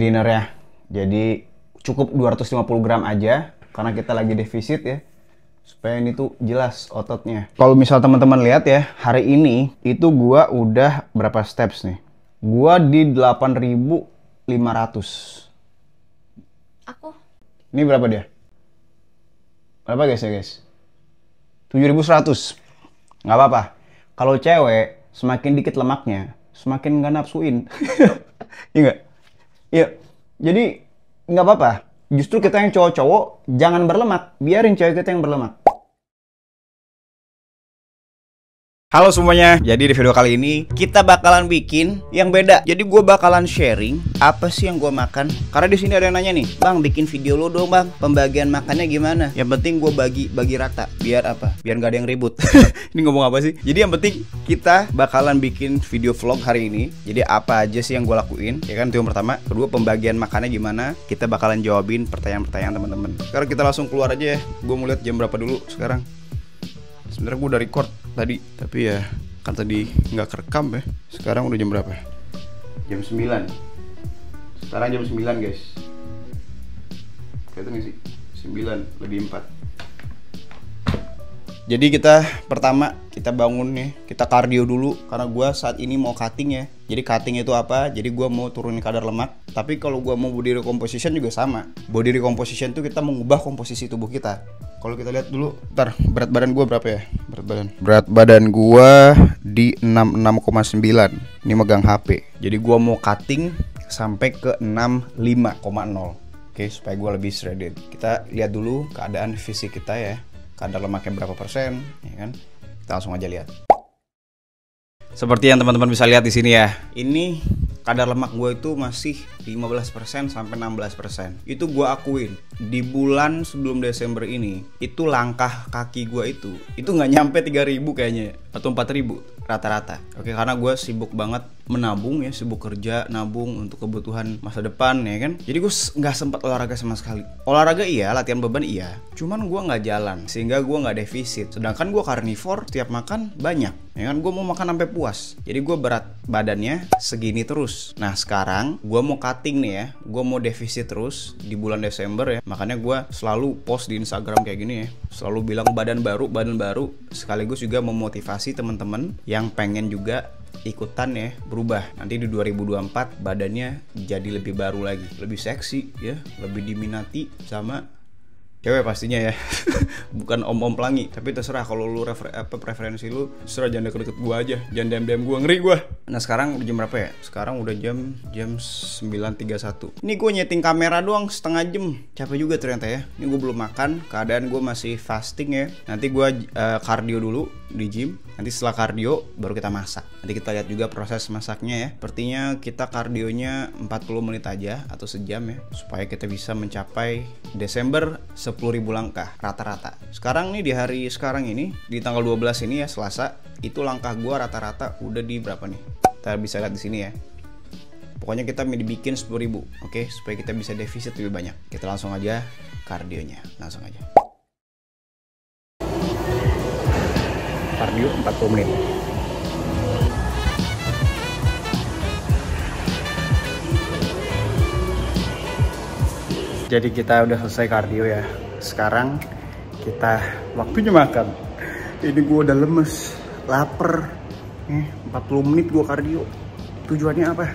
dinner ya. Jadi cukup 250 gram aja karena kita lagi defisit ya. Supaya ini tuh jelas ototnya. Kalau misal teman-teman lihat ya, hari ini itu gua udah berapa steps nih? Gua di 8.500. Aku. Ini berapa dia? Berapa guys ya guys? 7.100. Nggak apa-apa. Kalau cewek semakin dikit lemaknya, semakin nggak nafsuin. Iya nggak? Iya. Jadi nggak apa-apa. Justru kita yang cowok-cowok jangan berlemak, biarin cewek kita yang berlemak. Halo semuanya, jadi di video kali ini kita bakalan bikin yang beda. Jadi gue bakalan sharing apa sih yang gue makan. Karena di sini ada yang nanya nih, bang bikin video lo dong bang, pembagian makannya gimana? Yang penting gue bagi rata. Biar apa? Biar nggak ada yang ribut. Ini ngomong apa sih? Jadi yang penting kita bakalan bikin video vlog hari ini. Jadi apa aja sih yang gue lakuin? Ya kan itu yang pertama. Kedua pembagian makannya gimana? Kita bakalan jawabin pertanyaan-pertanyaan teman-teman. Sekarang kita langsung keluar aja ya. Gue mau lihat jam berapa dulu sekarang. Sebenarnya gue udah record tadi, tapi ya kan tadi nggak kerekam ya. Sekarang udah jam berapa? Jam 9. Sekarang jam 9 guys. Kelihatan nggak sih? 9 lebih 4. Jadi kita pertama kita bangun nih, kita kardio dulu karena gue saat ini mau cutting ya. Jadi cutting itu apa? Jadi gue mau turunin kadar lemak. Tapi kalau gue mau body recomposition juga sama. Body recomposition itu kita mengubah komposisi tubuh kita. Kalau kita lihat dulu, ntar berat badan gue berapa ya? Berat badan gue di 66,9. Ini megang HP. Jadi gue mau cutting sampai ke 65,0. Oke, supaya gue lebih shredded. Kita lihat dulu keadaan fisik kita ya. Kadar lemaknya berapa persen, ya kan? Kita langsung aja lihat. Seperti yang teman-teman bisa lihat di sini ya. Ini kadar lemak gue itu masih 15% sampai 16%. Itu gue akuin. Di bulan sebelum Desember ini, itu langkah kaki gue itu nggak nyampe 3.000 kayaknya, atau 4.000 rata-rata. Oke, karena gue sibuk banget menabung ya, sibuk kerja, nabung untuk kebutuhan masa depan ya kan. Jadi gue nggak sempat olahraga sama sekali. Olahraga iya, latihan beban iya, cuman gue nggak jalan, sehingga gue nggak defisit. Sedangkan gue karnivor, setiap makan banyak ya kan, gue mau makan sampai puas. Jadi gue berat badannya segini terus. Nah sekarang gue mau cutting nih ya, gue mau defisit terus di bulan Desember ya. Makanya gue selalu post di Instagram kayak gini ya, selalu bilang badan baru, sekaligus juga memotivasi teman-teman yang pengen juga ikutan ya berubah. Nanti di 2024 badannya jadi lebih baru lagi, lebih seksi ya, lebih diminati sama cewek pastinya ya. Bukan om-om pelangi, tapi terserah kalau lu preferensi lu, terserah, jangan deket-deket gua aja, jangan DM gua, ngeri gua. Nah sekarang udah jam berapa ya? Sekarang udah jam 9.31. Ini gua nyeting kamera doang setengah jam, capek juga ternyata ya. Ini gua belum makan, keadaan gua masih fasting ya. Nanti gua kardio dulu di gym. Nanti setelah kardio baru kita masak. Nanti kita lihat juga proses masaknya ya. Sepertinya kita kardionya 40 menit aja atau sejam ya, supaya kita bisa mencapai Desember 10.000 langkah rata-rata. Sekarang nih di hari sekarang ini, di tanggal 12 ini ya, Selasa, itu langkah gua rata-rata udah di berapa nih? Kita bisa lihat di sini ya. Pokoknya kita dibikin 10.000, oke, supaya kita bisa defisit lebih banyak. Kita langsung aja kardionya, langsung aja. Kardio 40 menit. Jadi kita udah selesai kardio ya. Sekarang kita waktunya makan. Ini gue udah lemes, lapar. 40 menit gue kardio. Tujuannya apa?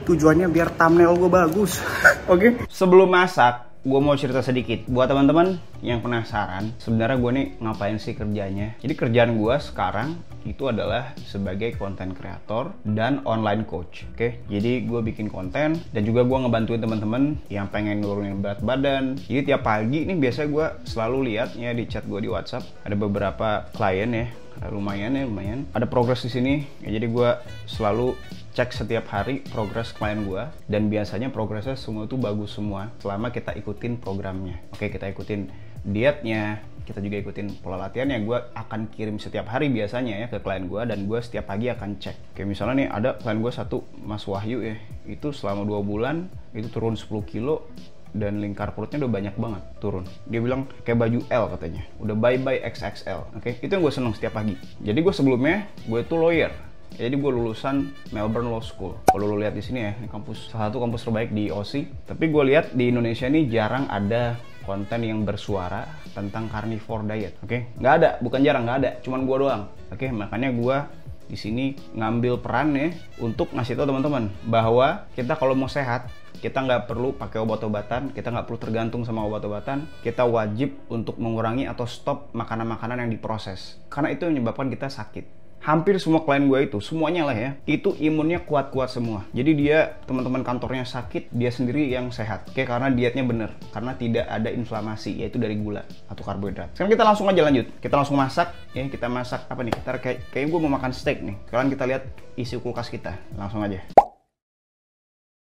Tujuannya biar thumbnail gue bagus. Oke. Sebelum masak, gue mau cerita sedikit buat teman-teman yang penasaran sebenarnya gue nih ngapain sih kerjanya. Jadi kerjaan gue sekarang itu adalah sebagai content creator dan online coach. Oke, jadi gue bikin konten dan juga gue ngebantuin teman-teman yang pengen nurunin berat badan. Jadi tiap pagi nih biasanya gue selalu lihat ya di chat gue di WhatsApp, ada beberapa klien ya, lumayan ada progres di sini ya. Jadi gue selalu cek setiap hari progres klien gue, dan biasanya progresnya semua tuh bagus semua selama kita ikutin programnya. Oke, kita ikutin dietnya, kita juga ikutin pola latihan yang gue akan kirim setiap hari biasanya ya ke klien gue, dan gue setiap pagi akan cek. Kayak misalnya nih ada klien gue satu, Mas Wahyu ya, itu selama 2 bulan itu turun 10 kilo dan lingkar perutnya udah banyak banget turun. Dia bilang kayak baju L katanya, udah bye XXL. Oke, itu yang gue seneng setiap pagi. Jadi gue sebelumnya gue itu lawyer. Jadi gue lulusan Melbourne Law School. Kalau lu lihat di sini ya, ini kampus salah satu kampus terbaik di Aussie. Tapi gue lihat di Indonesia ini jarang ada konten yang bersuara tentang carnivore diet. Oke, nggak ada, bukan jarang, nggak ada, cuman gue doang. Oke, makanya gue di sini ngambil peran ya untuk ngasih tahu teman-teman bahwa kita kalau mau sehat, kita nggak perlu pakai obat-obatan, kita nggak perlu tergantung sama obat-obatan, kita wajib untuk mengurangi atau stop makanan-makanan yang diproses. Karena itu yang menyebabkan kita sakit. Hampir semua klien gue itu, semuanya lah ya, itu imunnya kuat-kuat semua. Jadi dia, teman-teman kantornya sakit, dia sendiri yang sehat. Oke, karena dietnya bener, karena tidak ada inflamasi, yaitu dari gula atau karbohidrat. Sekarang kita langsung aja lanjut, kita langsung masak ya. Kita masak apa nih? Kita kayaknya gue mau makan steak nih. Sekarang kita lihat isi kulkas kita, langsung aja.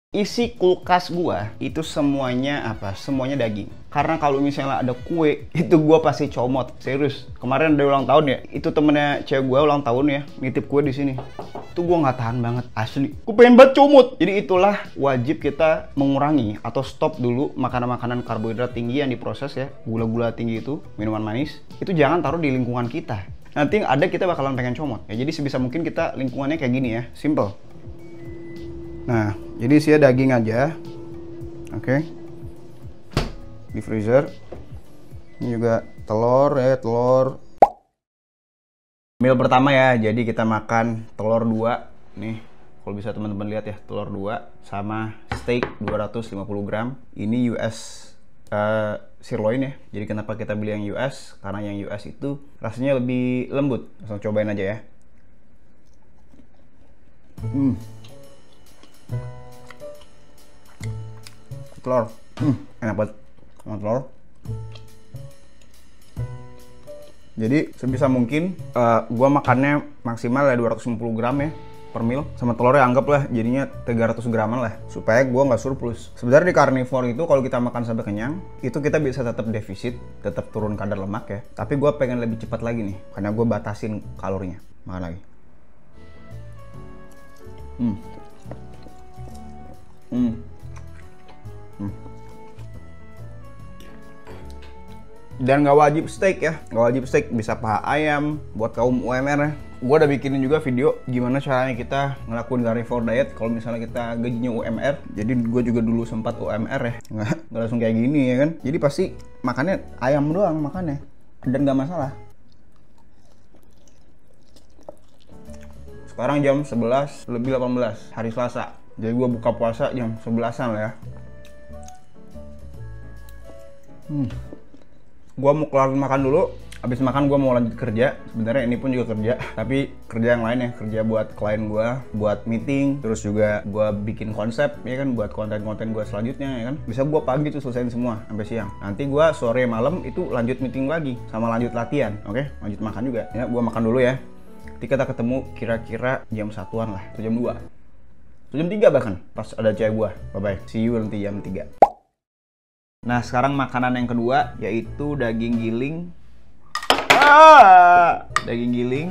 Isi kulkas gua itu semuanya apa? Semuanya daging. Karena kalau misalnya ada kue, itu gua pasti comot. Serius. Kemarin ada ulang tahun ya. Itu temennya cewek gua ulang tahun ya, nitip kue di sini. Itu gua nggak tahan banget, asli. Gua pengen banget comot. Jadi itulah wajib kita mengurangi atau stop dulu makanan-makanan karbohidrat tinggi yang diproses ya, gula-gula tinggi itu, minuman manis. Itu jangan taruh di lingkungan kita. Nanti ada kita bakalan pengen comot. Ya jadi sebisa mungkin kita lingkungannya kayak gini ya, simple. Nah, jadi isinya daging aja. Oke. Di freezer. Ini juga telur ya, telur. Meal pertama ya, jadi kita makan telur 2. Nih, kalau bisa teman-teman lihat ya, telur 2 sama steak 250 gram. Ini US sirloin ya. Jadi kenapa kita beli yang US? Karena yang US itu rasanya lebih lembut. Langsung cobain aja ya. Telur, enak banget sama telur. Jadi sebisa mungkin gua makannya maksimal ya 250 gram ya per meal. Sama telurnya anggaplah jadinya 300 graman lah, supaya gua nggak surplus. Sebenarnya di carnivore itu kalau kita makan sampai kenyang, itu kita bisa tetap defisit, tetap turun kadar lemak ya. Tapi gua pengen lebih cepat lagi nih, karena gua batasin kalorinya. Makan lagi. Dan nggak wajib steak ya, nggak wajib steak, bisa paha ayam buat kaum UMR ya. Gue udah bikinin juga video gimana caranya kita ngelakuin carnivore diet kalau misalnya kita gajinya UMR. Jadi gue juga dulu sempat UMR ya, nggak langsung kayak gini ya kan. Jadi pasti makannya ayam doang makannya, dan nggak masalah. Sekarang jam 11 lebih 18 hari Selasa. Jadi gue buka puasa jam 11-an lah ya. Gue mau kelar makan dulu. Habis makan gue mau lanjut kerja. Sebenarnya ini pun juga kerja, tapi kerja yang lain ya, kerja buat klien gue, buat meeting, terus juga gue bikin konsep ya kan, buat konten-konten gue selanjutnya ya kan. Bisa gue pagi tuh selesaiin semua sampai siang. Nanti gue sore malam itu lanjut meeting lagi sama lanjut latihan. Oke, lanjut makan juga. Ya, gue makan dulu ya. Nanti kita ketemu kira-kira jam 1-an lah, atau jam 2. Atau jam 3 bahkan, pas ada cewek gue. Bye-bye, see you nanti jam 3. Nah, sekarang makanan yang kedua yaitu daging giling. Daging giling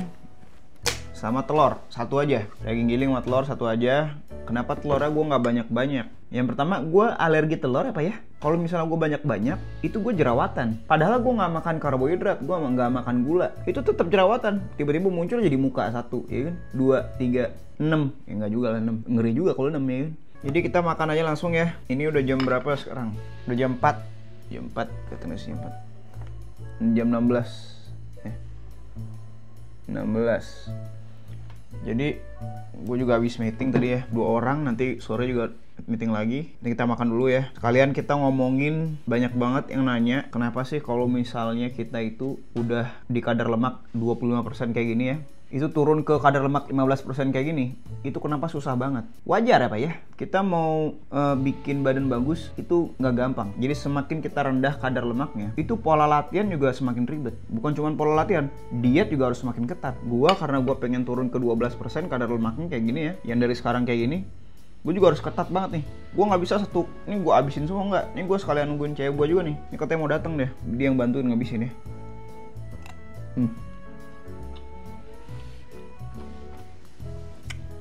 sama telur satu aja. Daging giling sama telur satu aja. Kenapa telurnya gue nggak banyak-banyak? Yang pertama, gue alergi telur apa ya? Kalau misalnya gue banyak-banyak, itu gue jerawatan. Padahal gue nggak makan karbohidrat, gue nggak makan gula, itu tetap jerawatan. Tiba-tiba muncul jadi muka 1, ya kan? 2, 3, 6. Ya nggak juga lah 6. Ngeri juga kalau 6 ya kan? Jadi kita makan aja langsung ya. Ini udah jam berapa sekarang? Udah jam 4. Jam 4, katanya sih 4. Jam 16. Ya. 16. Jadi gue juga habis meeting tadi ya, 2 orang, nanti sore juga meeting lagi. Nanti kita makan dulu ya. Sekalian kita ngomongin, banyak banget yang nanya kenapa sih kalau misalnya kita itu udah di kadar lemak 25% kayak gini ya, itu turun ke kadar lemak 15% kayak gini, itu kenapa susah banget? Wajar ya Pak ya, kita mau bikin badan bagus itu nggak gampang. Jadi semakin kita rendah kadar lemaknya, itu pola latihan juga semakin ribet. Bukan cuma pola latihan, diet juga harus semakin ketat. Karena gua pengen turun ke 12% kadar lemaknya kayak gini ya, yang dari sekarang kayak gini, gue juga harus ketat banget nih. Gue nggak bisa satu, ini gue abisin semua nggak. Ini gue sekalian nungguin cewek gue juga nih. Ini katanya mau datang deh, dia yang bantuin ngabisin ya.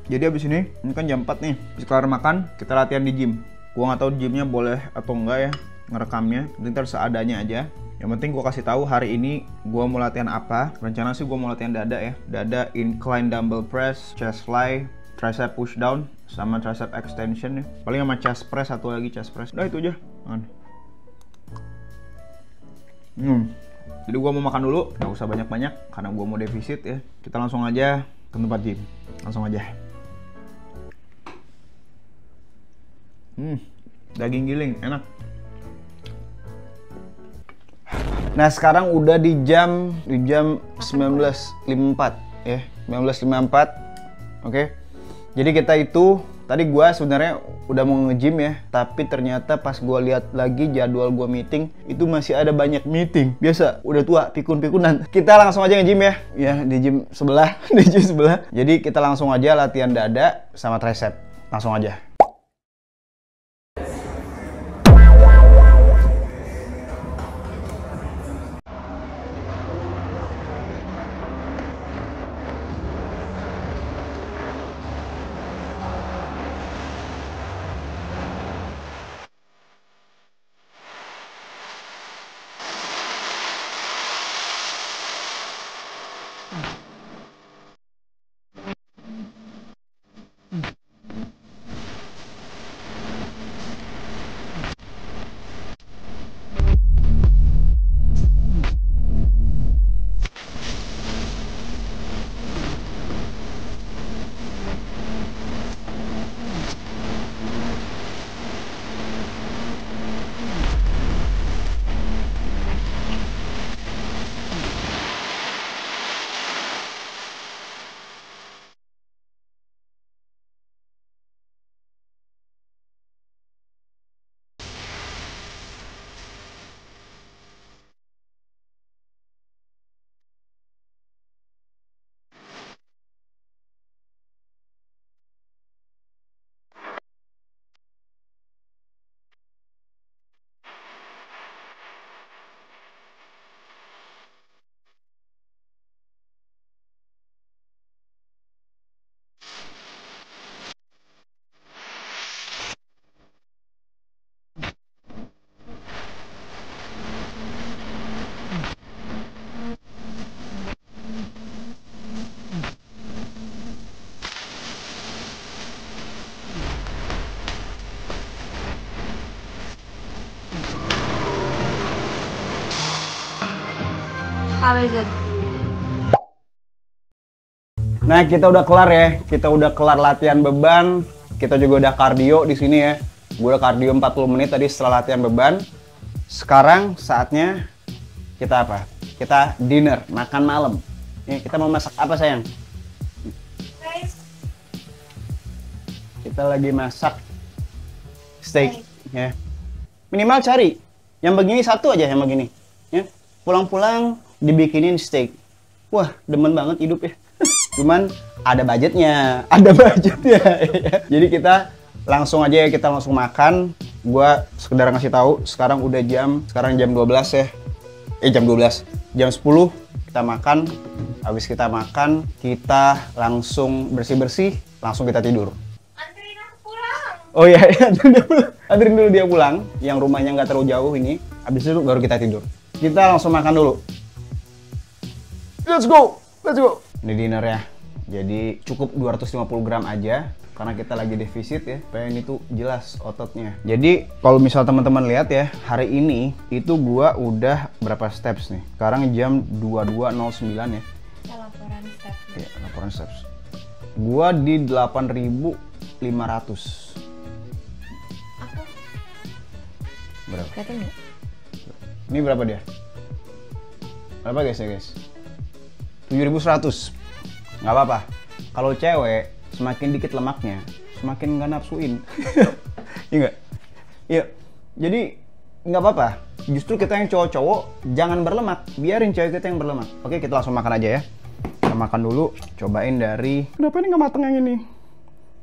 Jadi abis ini kan jam 4 nih, habis kelar makan, kita latihan di gym. Gua nggak tahu gymnya boleh atau enggak ya ngerekamnya, nanti seadanya aja. Yang penting gue kasih tahu hari ini gue mau latihan apa. Rencana sih gue mau latihan dada ya. Dada incline dumbbell press, chest fly, tricep push down, sama tricep extension ya. Paling sama chest press, satu lagi chest press. Udah itu aja. Jadi gue mau makan dulu, nggak usah banyak-banyak karena gue mau defisit ya. Kita langsung aja ke tempat gym. Langsung aja. Daging giling, enak. Nah sekarang udah di jam 19.54 ya, 19.54. Oke. Jadi kita itu tadi gua sebenarnya udah mau nge-gym ya, tapi ternyata pas gua lihat lagi jadwal gua meeting itu masih ada banyak meeting. Biasa udah tua pikun-pikunan. Kita langsung aja nge-gym ya. Ya di gym sebelah, di gym sebelah. Jadi kita langsung aja latihan dada sama tricep. Langsung aja. Nah, kita udah kelar ya. Kita udah kelar latihan beban. Kita juga udah kardio di sini ya. Gue udah kardio 40 menit tadi setelah latihan beban. Sekarang saatnya kita apa? Kita dinner, makan malam. Nih, kita mau masak apa sayang? Kita lagi masak steak ya. Minimal cari yang begini satu aja yang begini. Ya. Pulang-pulang dibikinin steak. Wah, demen banget hidup ya. Cuman ada budgetnya. Jadi kita langsung aja ya, kita langsung makan. Gua sekedar ngasih tahu, sekarang jam 12 ya. Jam 12. Jam 10 kita makan. Habis kita makan, kita langsung bersih-bersih, langsung kita tidur. Anterin aku pulang. Oh iya, anterin dulu dia pulang. Yang rumahnya nggak terlalu jauh ini. Habis itu baru kita tidur. Kita langsung makan dulu. Let's go. Ini dinner ya. Jadi cukup 250 gram aja karena kita lagi defisit ya. Pengen itu jelas ototnya. Jadi kalau misal teman-teman lihat ya, hari ini itu gua udah berapa steps nih? Sekarang jam 22.09 ya. Laporan steps. Iya, laporan steps. Gua di 8.500. Aku Berapa? kelihatan nggak? Ini berapa dia? Berapa guys ya guys? 7.100. Nggak apa-apa. Kalau cewek semakin dikit lemaknya, semakin nggak nafsuin. Iya nggak? Iya. Jadi nggak apa-apa. Justru kita yang cowok-cowok jangan berlemak. Biarin cewek kita yang berlemak. Oke, kita langsung makan aja ya. Kita makan dulu. Cobain dari. Kenapa ini nggak mateng yang ini?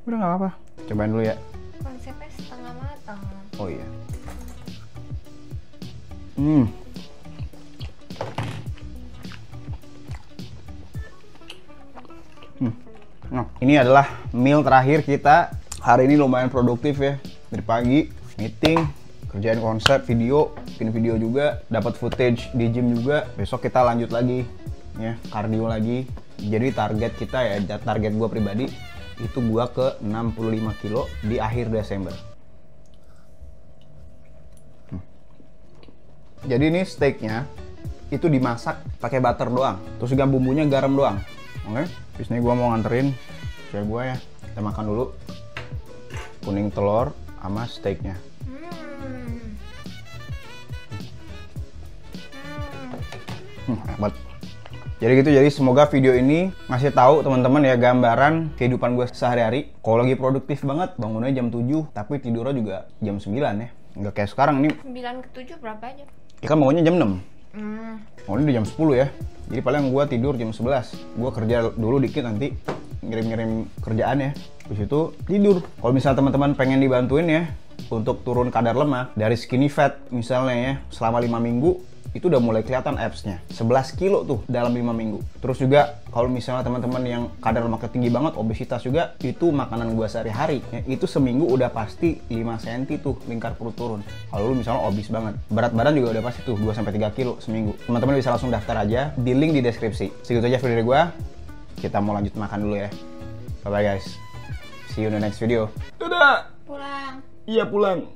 Udah nggak apa-apa. Cobain dulu ya. Konsepnya setengah matang. Oh iya. Nah, ini adalah meal terakhir kita. Hari ini lumayan produktif ya. Dari pagi, meeting, kerjain konsep video, bikin video juga, dapat footage di gym juga. Besok kita lanjut lagi ya, kardio lagi. Jadi target kita ya, target gua pribadi itu gua ke 65 kilo di akhir Desember. Jadi ini steaknya itu dimasak pakai butter doang, terus juga bumbunya garam doang. Oke, di sini gua mau nganterin cewek gua ya. Kita makan dulu kuning telur sama steaknya. Hebat. Jadi gitu, jadi semoga video ini ngasih tahu teman-teman ya gambaran kehidupan gue sehari-hari. Kalau lagi produktif banget, bangunnya jam 7, tapi tidurnya juga jam 9 ya. Nggak kayak sekarang nih. 9 ke 7 berapa aja? Ya kan bangunnya jam 6. Bangunnya udah jam 10 ya. Jadi paling gue tidur jam 11. Gue kerja dulu dikit, nanti ngirim-ngirim kerjaan ya. Habis itu tidur. Kalau misalnya teman-teman pengen dibantuin ya untuk turun kadar lemak dari skinny fat misalnya ya, selama 5 minggu itu udah mulai kelihatan abs-nya. 11 kilo tuh dalam 5 minggu. Terus juga kalau misalnya teman-teman yang kadar lemaknya tinggi banget, obesitas juga, itu makanan gua sehari-hari ya, itu seminggu udah pasti 5 cm tuh lingkar perut turun. Kalau lu misalnya obes banget, berat badan juga udah pasti tuh 2-3 kilo seminggu. Teman-teman bisa langsung daftar aja di link di deskripsi. Segitu aja video dari gua. Kita mau lanjut makan dulu ya. Bye bye guys. See you in the next video. Dadah. Pulang. Iya pulang.